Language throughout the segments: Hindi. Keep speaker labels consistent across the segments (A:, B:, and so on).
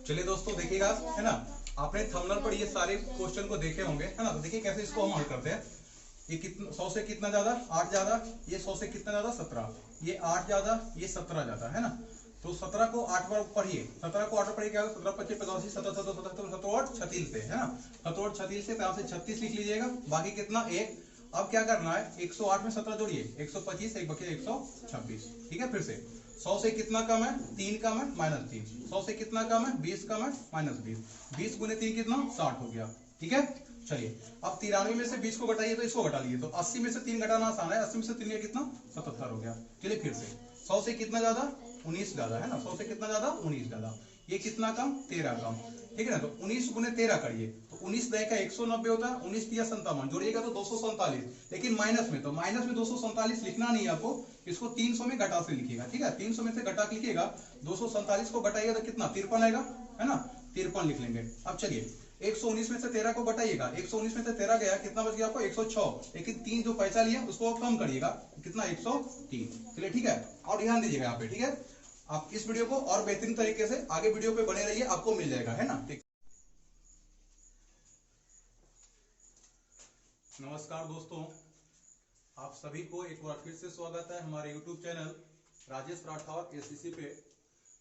A: चलिए दोस्तों देखिएगा, है ना। आपने थंबनेल पर ये सारे क्वेश्चन को देखे होंगे, है ना। तो देखिए कैसे इसको हम हल करते हैं। ये कितना 100 से कितना ज्यादा 8 ज्यादा, ये 100 से कितना ज्यादा 17, ये 8 ज्यादा ये 17 ज्यादा, है ना। तो 17 को 8 बार पढ़िए, 17 को 8 बार पढ़िए, क्या 17 25 85 77 77 77 36 से, है ना। 77 36 से 36 लिख लीजिएगा, बाकी कितना 1। अब क्या करना है, 108 में 17 जोड़िए, 125, 1 बचे 126। ठीक है, फिर से 100 से कितना कम है, 3 कम है, -3। 100 से कितना कम है, 20 कम है, -20। 20 गुने 3 कितना 60 हो गया। ठीक है, चलिए अब 93 में से 20 को घटाइए तो इसको घटा लीजिए, तो 80 में से 3 घटाना आसान है। 80 में से 3 का कितना 77 हो गया। चलिए फिर से 100 से कितना ज्यादा 19 ज्यादा, है ना। 100 से कितना ज्यादा 19 ज्यादा, ये कितना कम 13 कम। ठीक है ना, तो 19 गुने 13 करिए, तो 19 दह का 190 होता है, 19 तिया 57, जोड़िएगा तो 247। लेकिन माइनस में, तो माइनस में 247 लिखना नहीं है आपको, इसको 300 में घटा से लिखिएगा। ठीक है, 300 में से घटा के लिखिएगा, 247 को घटाइएगा तो कितना 53 आएगा, है ना। 53 लिख लेंगे। अब चलिए 119 में से 13 को घटाइएगा, 119 में से 13 गया, कितना बच गया आपको 106। लेकिन 3 जो पैसा लिया उसको कम करिएगा, कितना 103। चलिए ठीक है, और ध्यान दीजिएगा यहाँ पे। ठीक है, आप इस वीडियो को और बेहतरीन तरीके से आगे वीडियो पे बने रहिए, आपको मिल जाएगा, है ना। ठीक, नमस्कार दोस्तों, आप सभी को एक बार फिर से स्वागत है हमारे YouTube channel Rajesh Rathore ACC पे,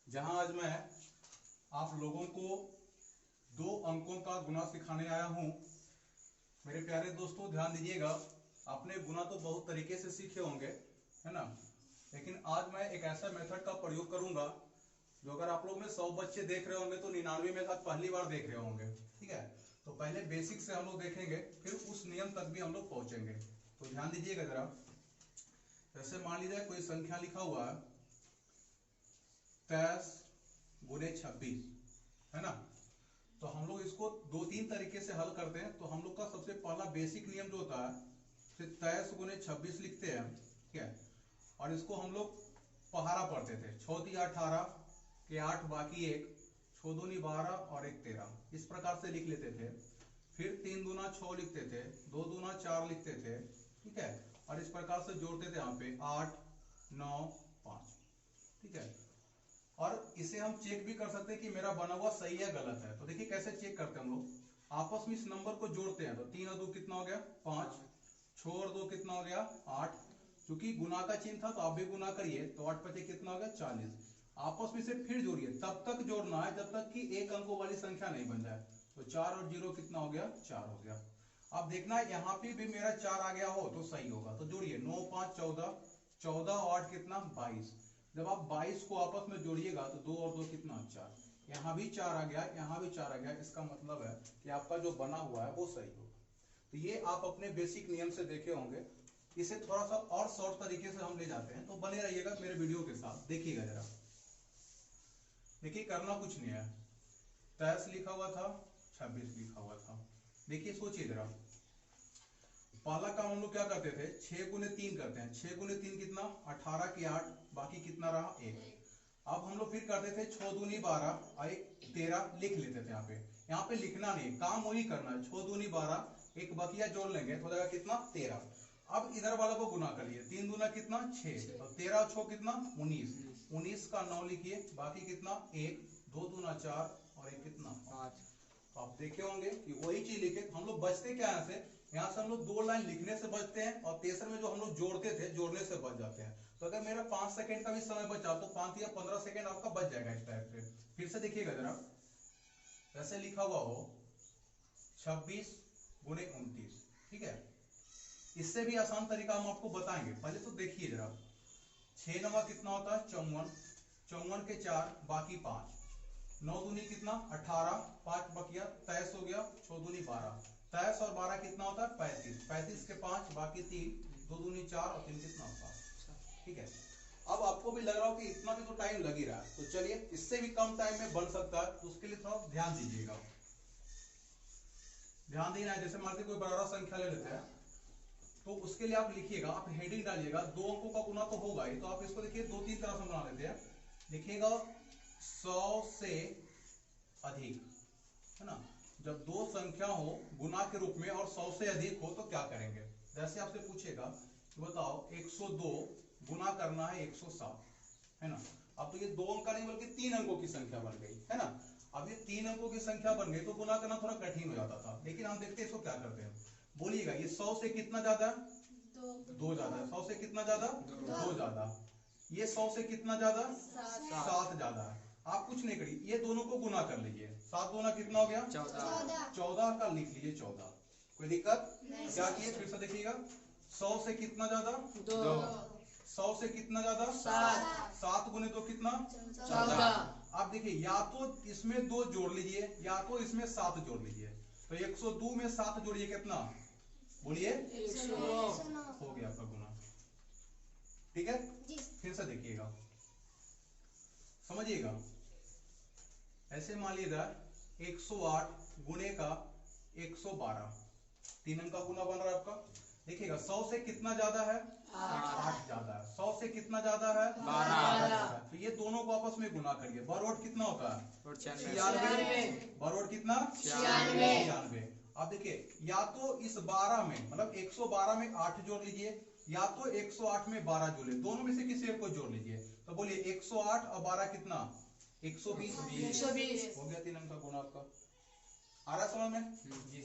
A: जहां आज मैं आप लोगों को 2 अंकों का गुना सिखाने आया हूं। मेरे प्यारे दोस्तों ध्यान दीजिएगा, आपने गुना तो बहुत तरीके से सीखे होंगे, है ना। लेकिन आज मैं एक ऐसा मेथड का प्रयोग करूंगा जो अगर आप लोग में 100 बच्चे देख रहे होंगे तो 99 में से पहली बार देख रहे होंगे। ठीक है, तो पहले बेसिक से हम लोग देखेंगे, फिर उस नियम तक भी हम लोग पहुंचेंगे। तो ध्यान दीजिएगा जरा। जैसे मान लीजिए कोई संख्या लिखा हुआ है 23 गुने 26, है ना। तो हम लोग इसको 2-3 तरीके से हल करते हैं। तो हम लोग का सबसे पहला बेसिक नियम जो होता है, 23 गुने 26 लिखते हैं। ठीक है, और इसको हम लोग पहाड़ा पढ़ते थे, 6 दिया 18 के 8 बाकी 1, 6 दूनी 12 और 1 13, इस प्रकार से लिख लेते थे। फिर 3 दूना 6 लिखते थे, 2 दूना 4 लिखते थे। ठीक है, और इस प्रकार से जोड़ते थे यहाँ पे 8 9 5। ठीक है, और इसे हम चेक भी कर सकते हैं कि मेरा बना हुआ सही है गलत है। तो देखिए कैसे चेक करते हैं हम लोग, आपस में इस नंबर को जोड़ते हैं। तो 3 और 2 कितना हो गया 5, 6 और 2 कितना हो गया 8। क्योंकि गुना का चिन्ह था तो आप भी गुना करिए, तो 8 पचे कितना हो गया 40। आपस में से फिर जोड़िए, तब तक जोड़ना है जब तक कि एक अंकों वाली संख्या नहीं बन जाए। तो 4 और 0 कितना हो गया 4 हो गया। अब देखना है यहाँ पे भी मेरा 4 आ गया हो तो सही होगा। तो जोड़िए 9 5 14, 14 और 8 कितना 22। जब आप 22 को आपस में जोड़िएगा तो 2 और 2 कितना 4, यहाँ भी 4 आ गया, यहाँ भी 4 आ गया। इसका मतलब है कि आपका जो बना हुआ है वो सही होगा। तो ये आप अपने बेसिक नियम से देखे होंगे। इसे थोड़ा सा और शॉर्ट तरीके से हम ले जाते हैं, तो बने रहिएगा मेरे वीडियो के साथ, देखिएगा जरा। देखिए करना कुछ नहीं है, 23 लिखा हुआ था 26 लिखा हुआ था। देखिए सोचिए जरा, पहला काम हम लोग क्या करते थे 6 गुने 3 करते हैं। 6 गुने 3 कितना 18 के 8, बाकी कितना रहा 1। अब हम लोग फिर करते थे 6 दूनी 12 और 1 13 लिख लेते थे। यहाँ पे लिखना नहीं, काम वही करना है। 6 दूनी 12, एक बकिया जोड़ लेंगे, हो जाएगा कितना 13। अब इधर वाला को गुना करिए, 3 दूना कितना 6, और 13 और 6 कितना 19। 19 का 9 लिखिए, बाकी कितना 1, 2 दूना 4 और 1 कितना 5। तो आप देखे होंगे कि वही चीज लिखे। हम लोग बचते क्या यहाँ से हम लोग 2 लाइन लिखने से बचते हैं, और तेसर में जो हम लोग जोड़ते थे जोड़ने से बच जाते हैं। तो अगर मेरा 5 सेकंड का भी समय बचा तो 5 या 15 सेकंड आपका बच जाएगा इस टाइप से। फिर से देखिएगा जरा, जैसे लिखा हुआ हो 26 गुने 29। ठीक है, इससे भी आसान तरीका हम आपको बताएंगे। पहले तो देखिए जरा, 6 नवा कितना होता है 54, 54 के 4 बाकी 5, 9 दूनी कितना 18, 5 बकिया 23 हो गया, 6 दूनी 12, 23 और 12 कितना होता है 35, 35 के 5 बाकी 3, 2 दूनी 4 और 3 कितना 5। ठीक है, अब आपको भी लग रहा हो कि इतना भी तो टाइम लग ही रहा है, तो चलिए इससे भी कम टाइम में बन सकता है। तो उसके लिए थोड़ा ध्यान दीजिएगा, ध्यान देना है। जैसे मान लीजिए कोई बड़ा संख्या ले लेते हैं, तो उसके लिए आप लिखिएगा, आप हेडिंग डालिएगा, 2 अंकों का गुना तो होगा ही। तो आप इसको देखिए 2-3 तरह से बना लेते हैं। लिखिएगा 100 से अधिक, है ना। जब 2 संख्या हो गुना के रूप में और 100 से अधिक हो तो क्या करेंगे। जैसे आपसे पूछेगा कि बताओ 102 गुना करना है 107, है ना। अब तो ये 2 अंक का नहीं बल्कि 3 अंकों की संख्या बन गई, है ना। अब ये 3 अंकों की संख्या बन गई तो गुना करना थोड़ा कठिन हो जाता था, लेकिन हम देखते हैं इसको क्या करते हैं। बोलिएगा ये 100 से कितना ज्यादा है? 2 ज्यादा है। 100 से कितना ज्यादा? 2 ज्यादा। ये 100 से कितना ज्यादा? 7 ज्यादा है। आप कुछ नहीं करिए, ये दोनों को गुना कर लीजिए। 7 दूना कितना हो गया? 14 का लिख लीजिए 14। कोई दिक्कत? क्या किए फिर से देखिएगा। 100 से कितना ज्यादा? 2। 100 से कितना ज्यादा? 7। 7 गुने तो कितना? 14। आप देखिए या तो इसमें 2 जोड़ लीजिए या तो इसमें 7 जोड़ लीजिए। तो 102 में 7 जोड़िए कितना? बोलिए 109 हो गया आपका गुना। ठीक है, फिर से देखिएगा, समझिएगा। ऐसे मान लीजिएगा 108 गुने का 112, 3 अंक का गुना बन रहा है आपका। देखिएगा 100 से कितना ज्यादा है? 8 ज्यादा है। 100 से कितना ज्यादा है? 12। तो ये दोनों को आपस में गुना करिए। बरोड कितना होता है? 96। बरोड कितना? 96। अब देखिए या तो इस 12 में मतलब 112 में 8 जोड़ लीजिए या तो 108 में 12 जोड़ लीजिए, दोनों में से किसी एक को जोड़ लीजिए। तो बोलिए 108 और 12 कितना? 120 हो गया 3 अंक का गुना आपका। आ रहा समझ में?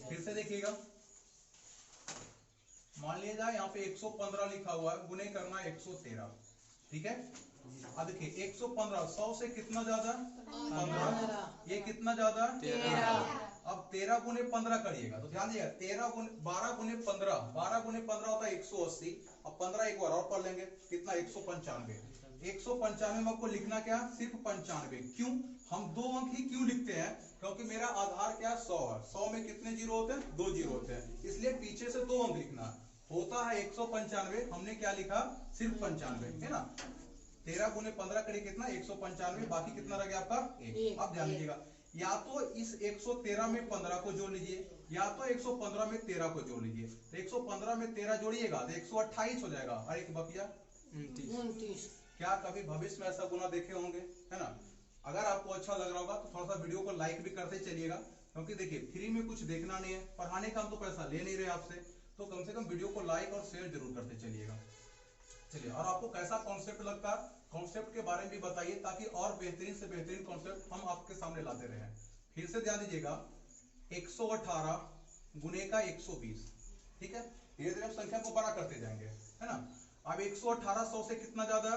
A: फिर से देखिएगा, मान लिया जाए यहाँ पे 115 लिखा हुआ है, गुने करना है 113। ठीक है, अब देखिए 115 100 से कितना ज्यादा? 15। ये कितना ज्यादा? 13। अब 13 गुने 15 करिएगा तो ध्यान दिएगा 12 गुने 15, 12 गुने 15 होता है 180। अब 15 एक बार और पढ़ लेंगे, कितना? 195। 195 में आपको लिखना क्या? सिर्फ 95। क्यों? हम 2 अंक ही क्यों लिखते हैं? क्योंकि मेरा आधार क्या? 100 है। 100 में कितने जीरो होते हैं? 2 जीरो होते हैं, इसलिए पीछे से 2 अंक लिखना होता है। 195 हमने क्या लिखा? सिर्फ 95 है ना। 13 गुने 15 करिए कितना? 195। बाकी कितना रह गया आपका? 1। अब ध्यान दीजिएगा, या तो इस 113 में 15 को जोड़ लीजिए या तो 115 में 13 को जोड़ लीजिए। तो 115 में 13 जोड़िएगा तो 128 हो जाएगा और एक बकिया 29। क्या कभी भविष्य में ऐसा गुना देखे होंगे? है ना। अगर आपको अच्छा लग रहा होगा तो थोड़ा सा वीडियो को लाइक भी करते चलिएगा, क्योंकि देखिए फ्री में कुछ देखना नहीं है, पढ़ाने का हम तो पैसा ले नहीं रहे आपसे, तो कम से कम वीडियो को लाइक और शेयर जरूर करते चलिएगा। चलिए, और आपको कैसा कॉन्सेप्ट लगता है, कॉन्सेप्ट के बारे में भी बताइए ताकि और बेहतरीन से बेहतरीन कॉन्सेप्ट हम आपके सामने लाते रहे। फिर से ध्यान दीजिएगा, 118 गुने का 120। ठीक है, धीरे धीरे हम संख्या को बड़ा करते जाएंगे, है ना। अब 118 100 से कितना ज्यादा?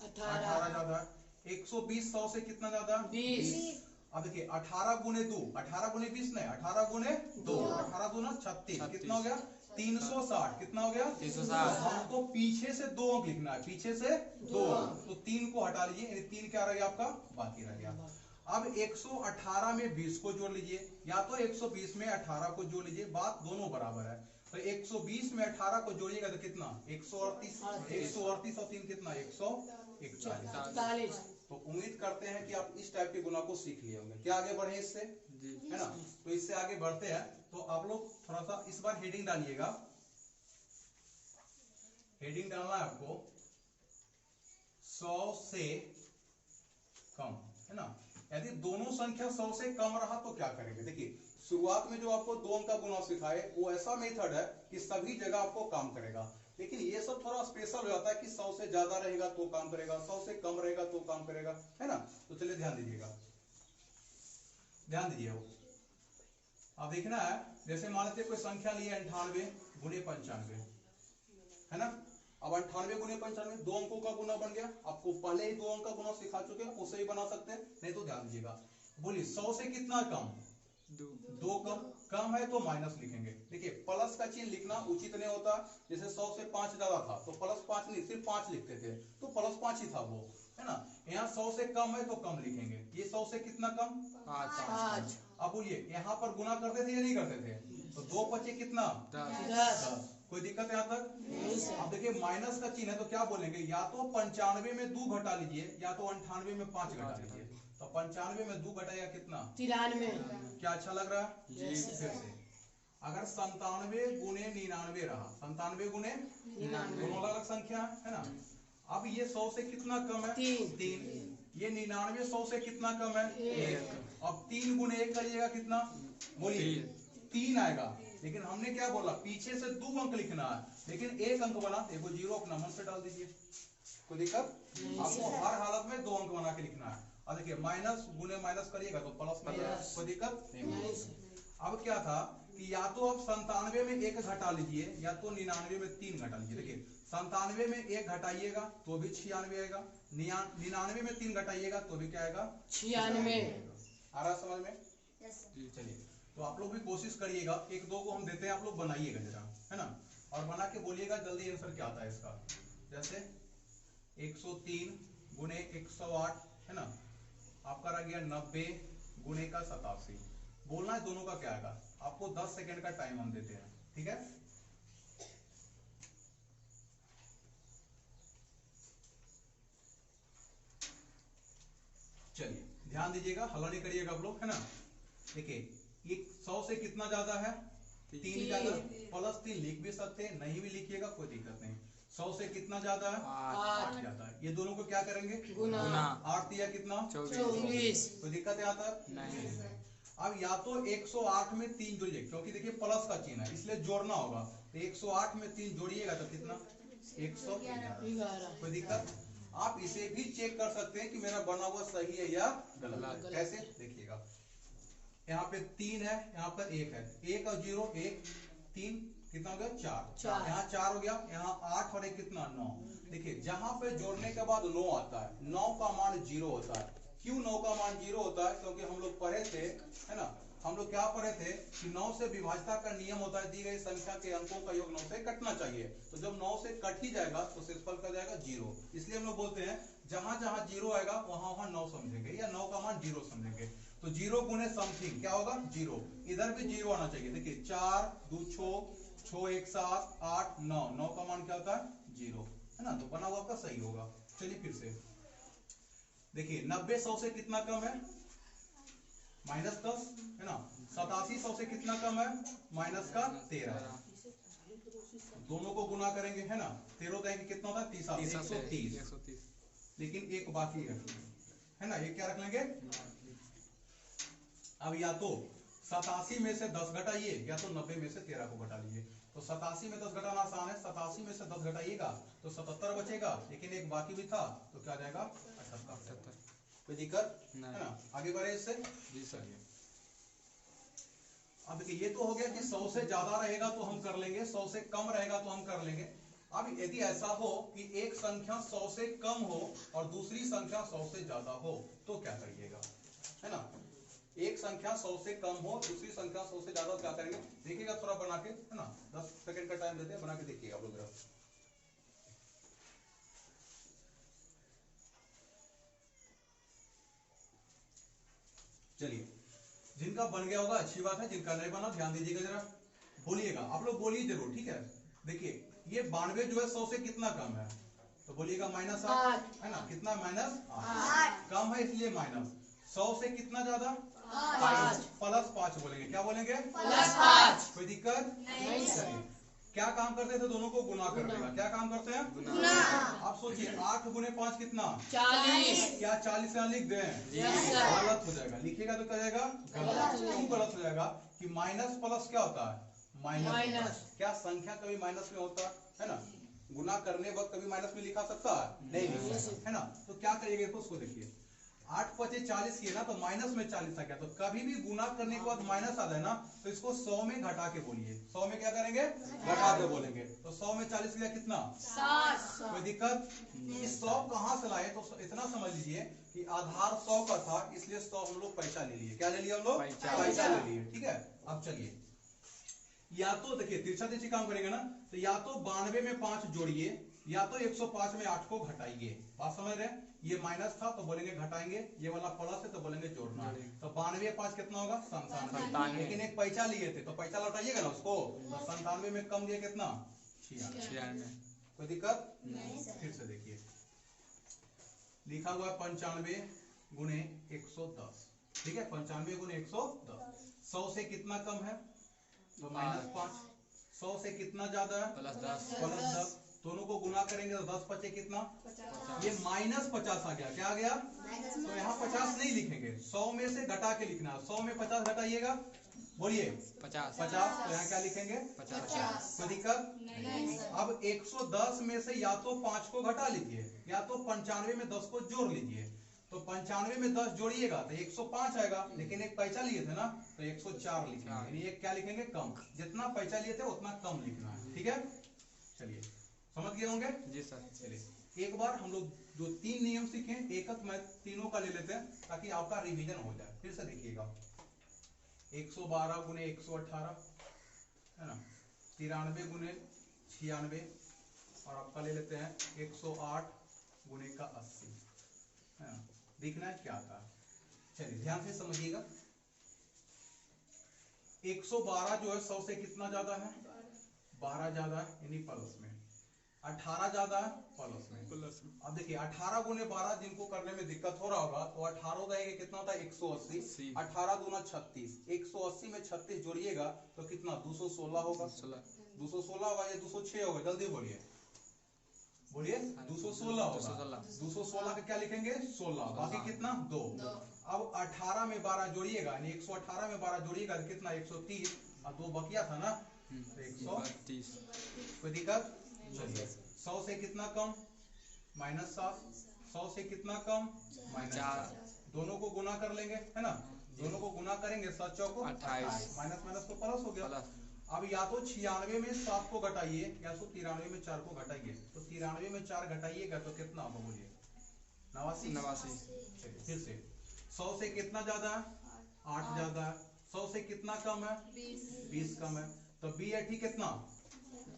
A: 18 ज्यादा। 120 100 से कितना ज्यादा? 20। अब देखिए 18 गुने 2, 18 गुने 20 नहीं, 18 गुने 2, 18 दूना 36, कितना हो गया? 360। कितना हो गया? 360। हमको पीछे से 2 अंक लिखना है, पीछे से 2 अंक, तो 3 को हटा लीजिए, 3 क्या रह गया आपका? बाकी रह गया। अब 118 में 20 को जोड़ लीजिए या तो 120 में 18 को जोड़ लीजिए, बात दोनों बराबर है। तो 120 में 18 को जोड़िएगा तो कितना? 138। 138 और 3 कितना? 141। तो उम्मीद करते हैं कि आप इस टाइप के गुना को सीख लिए होंगे। क्या आगे बढ़े इससे? है ना। तो इससे आगे बढ़ते हैं, तो आप लोग थोड़ा सा इस बार हेडिंग डालिएगा। हेडिंग डालना है आपको 100 से कम, है ना। यदि दोनों संख्या 100 से कम रहा तो क्या करेंगे? देखिए शुरुआत में जो आपको 2 अंक का गुना सिखाए वो ऐसा मेथड है कि सभी जगह आपको काम करेगा, लेकिन ये सब थोड़ा स्पेशल हो जाता है कि 100 से ज्यादा रहेगा तो काम करेगा, 100 से कम रहेगा तो काम करेगा, है ना। तो चलिए ध्यान दीजिएगा, ध्यान दीजिए। वो अब देखना है, जैसे मान लेते कोई संख्या ली है 98 गुने 95, है ना। अब 98 गुने 95 2 अंकों का गुना बन गया। आपको पहले ही 2 अंक का गुना सिखा चुके हैं, उसे ही बना सकते हैं, नहीं तो ध्यान दीजिएगा। बोलिए 100 से कितना कम? 2 कम है तो माइनस लिखेंगे। देखिए प्लस का चिन्ह लिखना उचित नहीं होता, जैसे 100 से 5 ज्यादा था तो प्लस 5 नहीं सिर्फ 5 लिखते थे, तो प्लस 5 ही था वो, है ना। यहाँ 100 से कम है तो कम लिखेंगे। ये 100 से कितना कम? 5। अब बोलिए यहाँ पर गुना करते थे या नहीं करते थे? तो 2 बचे कितना? 10। कोई दिक्कत यहाँ तक? अब देखिए माइनस का चिन्ह है तो क्या बोलेंगे? या तो 95 में 2 घटा लीजिए या तो 98 में 5 घटा लीजिए। तो 95 में 2 घटाएगा कितना? 93। क्या अच्छा लग रहा है? फिर से अगर 97 गुने 99 रहा, 97 गुने 99 दोनों अलग अलग संख्या है ना। अब ये 100 से कितना कम है? 3। ये 99 100 से कितना कम है? 1। अब 3 गुने 1 करिएगा कितना? बोलिए 3 आएगा। लेकिन हमने क्या बोला? पीछे से 2 अंक लिखना है, लेकिन 1 अंक बना, देखो 0 अपना मन से डाल दीजिए, कोई दिक्कत? आपको हर हालत में 2 अंक बना के लिखना है। अब देखिए माइनस गुने माइनस करिएगा तो प्लस में आएगा, कोई दिक्कत नहीं। अब क्या था कि या तो आप 97 में 1 घटा लीजिए या तो 99 में 3 घटा लीजिए। देखिए 97 में 1 घटाइएगा तो भी 96 आएगा, 99 में 3 घटाइएगा तो भी क्या आएगा 96 आ रहा समझ में। चलिए तो आप लोग भी कोशिश करिएगा, एक दो को हम देते हैं, आप लोग बनाइएगा जरा, है ना, और बना के बोलिएगा जल्दी आंसर क्या आता है इसका। जैसे 103 गुने 108 है ना, आपका रह गया 90 गुने का 87। बोलना है दोनों का क्या आएगा, आपको 10 सेकंड का टाइम हम देते हैं, ठीक है। चलिए ध्यान दीजिएगा, हल्ला नहीं करिएगा आप लोग, है ना। देखिए 100 से कितना ज्यादा है 3 ज्यादा, प्लस 3 लिख भी सकते हैं, नहीं भी लिखिएगा कोई दिक्कत नहीं। 100 से कितना ज्यादा है 8 ज्यादा है, ये दोनों को क्या करेंगे गुना। 8 दिया कितना 24, कोई दिक्कत है यहाँ तक नहीं। अब या तो 108 में 3 जोड़िए, क्योंकि देखिए प्लस का चिन्ह है इसलिए जोड़ना होगा, तो 108 में 3 जोड़िएगा तो कितना 111, कोई दिक्कत। आप इसे भी चेक कर सकते हैं कि मेरा बना हुआ सही है या गलत। कैसे देखिएगा, यहाँ पे 3 है, यहाँ पर 1 है, 1 और 0 1, 3 कितना हो गया 4, यहाँ 4 हो गया, यहाँ 8 और 1 कितना 9। देखिए जहां पे जोड़ने के बाद 9 आता है, 9 का मान 0 होता है। क्यों 9 का मान 0 होता है, क्योंकि हम लोग पढ़े थे, है ना, हम लोग क्या पढ़े थे कि 9 से विभाज्यता का नियम होता है, दी गई संख्या के अंकों का योग 9 से कटना चाहिए। तो जब 9 से कट ही जाएगा तो शेषफल का जाएगा 0। इसलिए हम लोग बोलते हैं जहां जहां 0 आएगा वहां वहां 9 समझेंगे या 9 का मान 0 समझेंगे। तो 0 गुने समथिंग क्या होगा 0, इधर भी 0 आना चाहिए। देखिए 4 2 6 1 7 8 9, 9 का मान क्या होता है 0, है ना, तो बना हुआ आपका सही होगा। चलिए फिर से देखिए 90 100 से कितना कम है -10, है ना। 87 100 से कितना कम है माइनस का 13, दोनों को गुना करेंगे, है ना, 13 देंगे कितना होता है 130। लेकिन एक बाकी है ना, ये क्या रख लेंगे। अब या तो 87 में से 10 घटाइए या तो 90 में से 13 को घटा लीजिए। तो 87 में 10 घटाना आसान है, 87 में से 10 घटाइएगा तो 77 बचेगा, लेकिन एक बाकी भी था तो क्या जाएगा 78। कोई दिक्कत है ना, आगे बढ़े इससे। जी सर। अब देखिए ये तो हो गया कि 100 से ज्यादा रहेगा तो हम कर लेंगे, 100 से कम रहेगा तो हम कर लेंगे। अब यदि ऐसा हो कि एक संख्या 100 से कम हो और दूसरी संख्या 100 से ज्यादा हो तो क्या करिएगा, है ना। एक संख्या 100 से कम हो, दूसरी संख्या 100 से ज्यादा, क्या करेंगे देखिएगा थोड़ा बना के, है ना, 10 सेकंड का टाइम देते हैं, बना के देखिएगा आप लोग। चलिए जिनका बन गया होगा अच्छी बात है, जिनका नहीं बना ध्यान दीजिएगा जरा, बोलिएगा आप लोग, बोलिए जरूर, ठीक है। देखिए ये 92 जो है 100 से कितना कम है, तो बोलिएगा -8, है ना, कितना -8, कम है इसलिए माइनस। 100 से कितना ज्यादा +5 बोलेंगे, क्या बोलेंगे +5, कोई दिक्कत नहीं। चलिए क्या काम करते थे, दोनों को गुना करने का, क्या काम करते हैं गुना। आप सोचिए 8 गुने 5 कितना 40, क्या 40 यहाँ लिख दें, गलत हो जाएगा, लिखिएगा तो क्या जाएगा गलत। क्यों गलत हो जाएगा कि माइनस प्लस क्या होता है माइनस, क्या संख्या कभी माइनस में होता है ना, गुना करने वक्त कभी माइनस में लिखा सकता है नहीं, है ना। तो क्या करिएगा उसको देखिए, 8 5 40 किए ना तो माइनस में 40 आ गया, तो कभी भी गुना करने के बाद माइनस आ जाए ना तो इसको 100 में घटा के बोलिए, 100 में क्या करेंगे घटा के बोलेंगे। तो 100 में 40 गया कितना 60, कोई दिक्कत। 100 कहां से लाए, तो इतना समझ लीजिए कि आधार 100 का था इसलिए 100 हम लोग पैसा ले लिए, क्या ले लिया हम लोग पैसा ले लिए, ठीक है। अब चलिए या तो देखिए तिरछा तिरछी काम करेंगे ना, तो या तो 92 में 5 जोड़िए या तो 105 में 8 को घटाइए, बात समझ रहे हैं। ये माइनस था तो बोलेंगे घटाएंगे, ये वाला प्लस है तो बोलेंगे जोड़ना। तो 92 5 कितना होगा 97, लेकिन एक पैसा लिए थे तो पैसा लौटाइएगा ना उसको, तो 97 में कम दिया कितना 96, कोई दिक्कत नहीं। फिर से देखिए लिखा हुआ है 95 गुने 110, ठीक है, 95 गुने 110। 100 से कितना कम है तो -5, 100 से कितना ज्यादा है +10, दोनों को गुना करेंगे तो 10 5 कितना 50। ये -50 आ गया, क्या आ गया, तो यहाँ 50 नहीं लिखेंगे, 100 में से घटा के लिखना है। 100 में 50 घटाइएगा, बोलिए 50, तो यहाँ क्या लिखेंगे 50, कोई दिक्कत नहीं। अब 110 में से या तो 5 को घटा लीजिए या तो 95 में 10 को जोड़ लीजिए। तो 95 में 10 जोड़िएगा तो 105 आएगा, लेकिन एक पैसा लिए थे ना तो 104 लिखेंगे, यानी एक क्या लिखेंगे कम, जितना पैसा लिए थे उतना कम लिखना है। ठीक है, चलिए समझ गए होंगे
B: जी सर।
A: चलिए एक बार हम लोग जो 3 नियम सीखे एक मैं तीनों का ले लेते हैं ताकि आपका रिवीजन हो जाए। फिर से देखिएगा 112 गुने 118 है ना, 93 गुने 96 और आपका ले लेते हैं 108 गुने का 80 है ना, देखना है क्या था। चलिए ध्यान से समझिएगा, 112 जो है 100 से कितना ज्यादा है, 12 ज्यादा है यानी प्लस में, 18 ज्यादा है प्लस में। अब देखिए 18 गुने 12 जिनको करने में दिक्कत हो रहा होगा तो 18 देंगे कितना होता है 180, 18 दूना 36, 180 में 36 जोड़िएगा तो कितना 216 होगा, 216 होगा या 206 होगा, जल्दी बोलिए बोलिए 216 होगा, 216 का क्या लिखेंगे 16, बाकी कितना 2। अब 18 में 12 जोड़िएगा यानी 118 में 12 जोड़िएगा तो कितना 130 और 2 बकिया था ना 130, कोई दिक्कत। चलिए 100 से कितना कम -7, 100 से कितना कम -4, दोनों को गुना कर लेंगे है ना, दोनों को गुना करेंगे 7 चौको 28, माइनस माइनस तो प्लस हो गया। अब या तो 96 में 7 को घटाइए या तो 93 में 4 को घटाइए, तो 93 में 4 घटाइएगा तो कितना होगा बोलिए 89। चलिए फिर से 100 से कितना ज्यादा है 8 ज्यादा है, 100 से कितना कम है 20 कम है, तो BAT कितना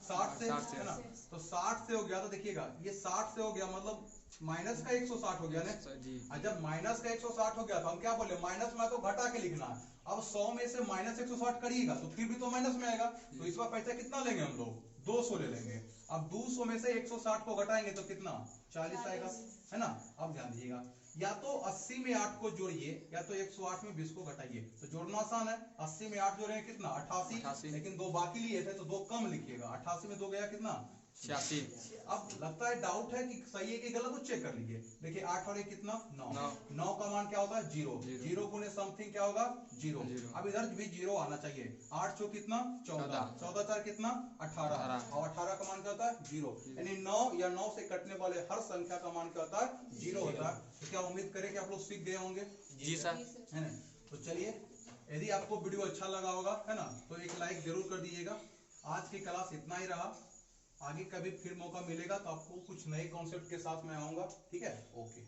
A: 60 से है ना, तो 60 से हो गया तो देखिएगा ये 60 से हो गया मतलब माइनस का 160 हो गया ना, जब माइनस का 160 हो गया तो हम क्या बोले माइनस में तो घटा के लिखना है। अब 100 में से माइनस 160 करिएगा तो फिर भी तो माइनस में आएगा, तो इस बार पैसा कितना लेंगे हम लोग 200 ले लेंगे। अब 200 में से 160 को घटाएंगे तो कितना 40 आएगा है ना। अब ध्यान दीजिएगा या तो 80 में 8 को जोड़िए या तो 108 में 20 को घटाइए, तो जोड़ना आसान है, 80 में 8 जोड़ेंगे कितना 88, लेकिन 2 बाकी लिए थे तो 2 कम लिखिएगा, 88 में 2 गया कितना 86। अब लगता है डाउट है कि सही है कि गलत, तो चेक कर लीजिए। देखिए 8 और 1 कितना 9 का मान क्या होता है 0, 0 गुने समथिंग क्या होगा 0। अब इधर भी 0 आना चाहिए, 8 चौ कितना 14, 14 4 कितना 18 और 18 का मान क्या होता है 0, यानी 9 या 9 से कटने वाले हर संख्या का मान क्या होता है 0 होता है। तो क्या उम्मीद करें कि आप लोग सीख गए होंगे
B: जी सर,
A: है ना। तो चलिए यदि आपको वीडियो अच्छा लगा होगा है ना तो एक लाइक जरूर कर दीजिएगा। आज की क्लास इतना ही रहा, आगे कभी फिर मौका मिलेगा तो आपको कुछ नए कॉन्सेप्ट के साथ मैं आऊंगा। ठीक है, ओके।